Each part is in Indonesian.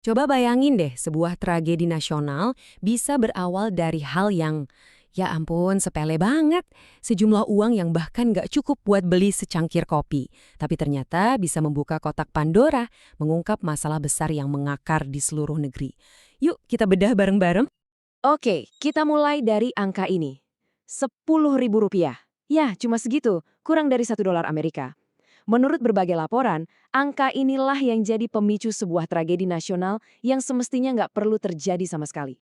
Coba bayangin deh, sebuah tragedi nasional bisa berawal dari hal yang, ya ampun, sepele banget. Sejumlah uang yang bahkan nggak cukup buat beli secangkir kopi. Tapi ternyata bisa membuka kotak Pandora, mengungkap masalah besar yang mengakar di seluruh negeri. Yuk, kita bedah bareng-bareng. Oke, kita mulai dari angka ini. Rp10.000. Ya, cuma segitu, kurang dari $1 Amerika. Menurut berbagai laporan, angka inilah yang jadi pemicu sebuah tragedi nasional yang semestinya nggak perlu terjadi sama sekali.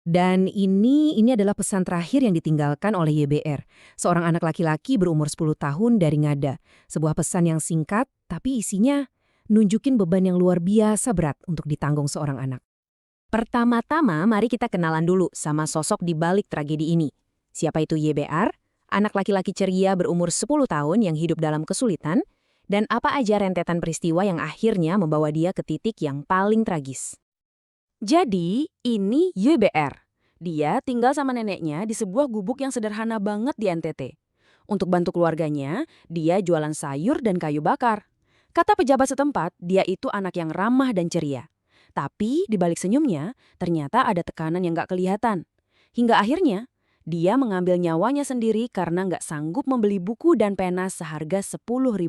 Dan ini adalah pesan terakhir yang ditinggalkan oleh YBR, seorang anak laki-laki berumur 10 tahun dari Ngada. Sebuah pesan yang singkat, tapi isinya nunjukin beban yang luar biasa berat untuk ditanggung seorang anak. Pertama-tama, mari kita kenalan dulu sama sosok di balik tragedi ini. Siapa itu YBR? Anak laki-laki ceria berumur 10 tahun yang hidup dalam kesulitan, dan apa aja rentetan peristiwa yang akhirnya membawa dia ke titik yang paling tragis. Jadi, ini YBR. Dia tinggal sama neneknya di sebuah gubuk yang sederhana banget di NTT. Untuk bantu keluarganya, dia jualan sayur dan kayu bakar. Kata pejabat setempat, dia itu anak yang ramah dan ceria. Tapi di balik senyumnya, ternyata ada tekanan yang gak kelihatan. Hingga akhirnya, dia mengambil nyawanya sendiri karena nggak sanggup membeli buku dan pena seharga Rp10.000.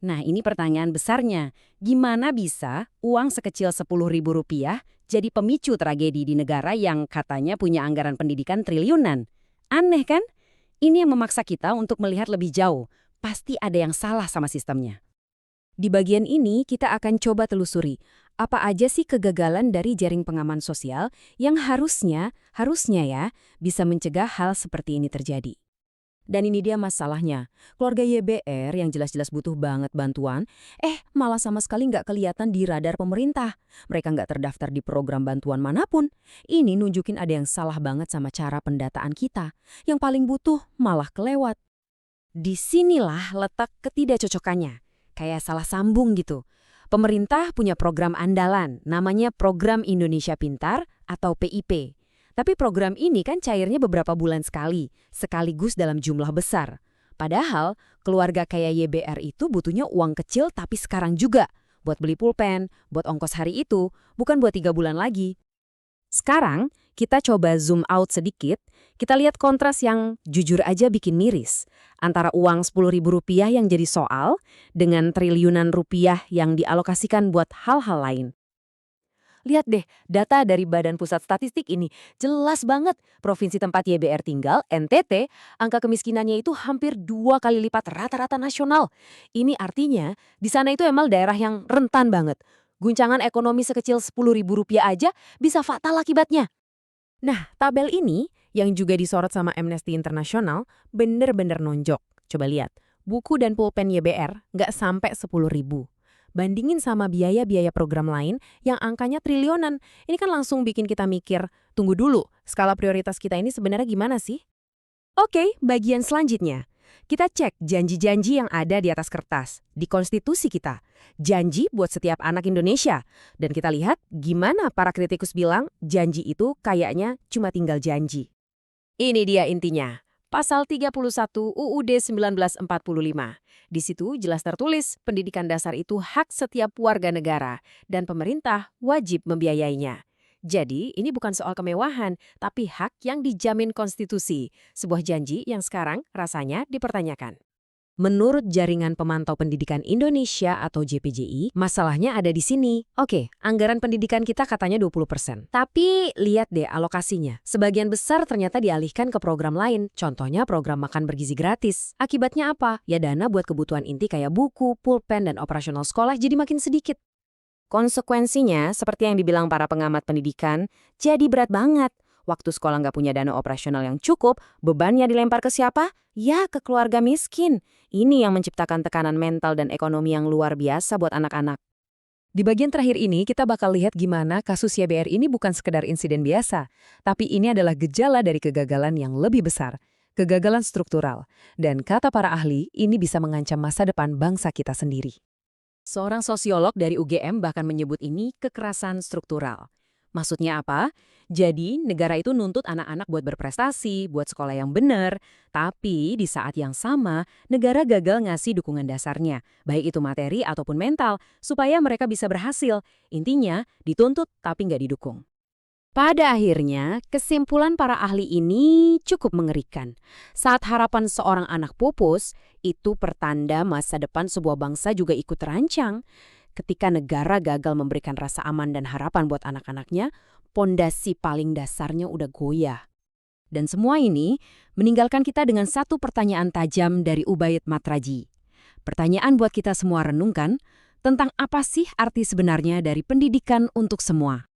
Nah, ini pertanyaan besarnya. Gimana bisa uang sekecil Rp10.000 jadi pemicu tragedi di negara yang katanya punya anggaran pendidikan triliunan? Aneh kan? Ini yang memaksa kita untuk melihat lebih jauh. Pasti ada yang salah sama sistemnya. Di bagian ini, kita akan coba telusuri apa aja sih kegagalan dari jaring pengaman sosial yang harusnya ya, bisa mencegah hal seperti ini terjadi. Dan ini dia masalahnya. Keluarga YBR yang jelas-jelas butuh banget bantuan, malah sama sekali nggak kelihatan di radar pemerintah. Mereka nggak terdaftar di program bantuan manapun. Ini nunjukin ada yang salah banget sama cara pendataan kita. Yang paling butuh malah kelewat. Disinilah letak ketidakcocokannya. Kayak salah sambung gitu. Pemerintah punya program andalan, namanya Program Indonesia Pintar atau PIP. Tapi program ini kan cairnya beberapa bulan sekali, sekaligus dalam jumlah besar. Padahal, keluarga kayak YBR itu butuhnya uang kecil tapi sekarang juga. Buat beli pulpen, buat ongkos hari itu, bukan buat 3 bulan lagi. Sekarang, kita coba zoom out sedikit, kita lihat kontras yang jujur aja bikin miris. Antara uang Rp10.000 yang jadi soal, dengan triliunan rupiah yang dialokasikan buat hal-hal lain. Lihat deh, data dari Badan Pusat Statistik ini jelas banget. Provinsi tempat YBR tinggal, NTT, angka kemiskinannya itu hampir 2 kali lipat rata-rata nasional. Ini artinya, di sana itu emang daerah yang rentan banget. Guncangan ekonomi sekecil Rp10.000 aja bisa fatal akibatnya. Nah, tabel ini, yang juga disorot sama Amnesty International, bener-bener nonjok. Coba lihat, buku dan pulpen YBR nggak sampai 10.000. Bandingin sama biaya-biaya program lain yang angkanya triliunan. Ini kan langsung bikin kita mikir, tunggu dulu, skala prioritas kita ini sebenarnya gimana sih? Oke, bagian selanjutnya. Kita cek janji-janji yang ada di atas kertas, di konstitusi kita. Janji buat setiap anak Indonesia. Dan kita lihat gimana para kritikus bilang janji itu kayaknya cuma tinggal janji. Ini dia intinya. Pasal 31 UUD 1945. Di situ jelas tertulis pendidikan dasar itu hak setiap warga negara dan pemerintah wajib membiayainya. Jadi ini bukan soal kemewahan, tapi hak yang dijamin konstitusi. Sebuah janji yang sekarang rasanya dipertanyakan. Menurut Jaringan Pemantau Pendidikan Indonesia atau JPJI, masalahnya ada di sini. Oke, anggaran pendidikan kita katanya 20%. Tapi lihat deh alokasinya. Sebagian besar ternyata dialihkan ke program lain. Contohnya program makan bergizi gratis. Akibatnya apa? Ya dana buat kebutuhan inti kayak buku, pulpen, dan operasional sekolah jadi makin sedikit. Konsekuensinya, seperti yang dibilang para pengamat pendidikan, jadi berat banget. Waktu sekolah nggak punya dana operasional yang cukup, bebannya dilempar ke siapa? Ya, ke keluarga miskin. Ini yang menciptakan tekanan mental dan ekonomi yang luar biasa buat anak-anak. Di bagian terakhir ini, kita bakal lihat gimana kasus YBR ini bukan sekedar insiden biasa, tapi ini adalah gejala dari kegagalan yang lebih besar, kegagalan struktural. Dan kata para ahli, ini bisa mengancam masa depan bangsa kita sendiri. Seorang sosiolog dari UGM bahkan menyebut ini kekerasan struktural. Maksudnya apa? Jadi, negara itu nuntut anak-anak buat berprestasi, buat sekolah yang benar. Tapi, di saat yang sama, negara gagal ngasih dukungan dasarnya, baik itu materi ataupun mental, supaya mereka bisa berhasil. Intinya, dituntut tapi nggak didukung. Pada akhirnya, kesimpulan para ahli ini cukup mengerikan. Saat harapan seorang anak pupus, itu pertanda masa depan sebuah bangsa juga ikut terancang. Ketika negara gagal memberikan rasa aman dan harapan buat anak-anaknya, pondasi paling dasarnya udah goyah. Dan semua ini meninggalkan kita dengan satu pertanyaan tajam dari Ubaid Matraji. Pertanyaan buat kita semua renungkan, tentang apa sih arti sebenarnya dari pendidikan untuk semua?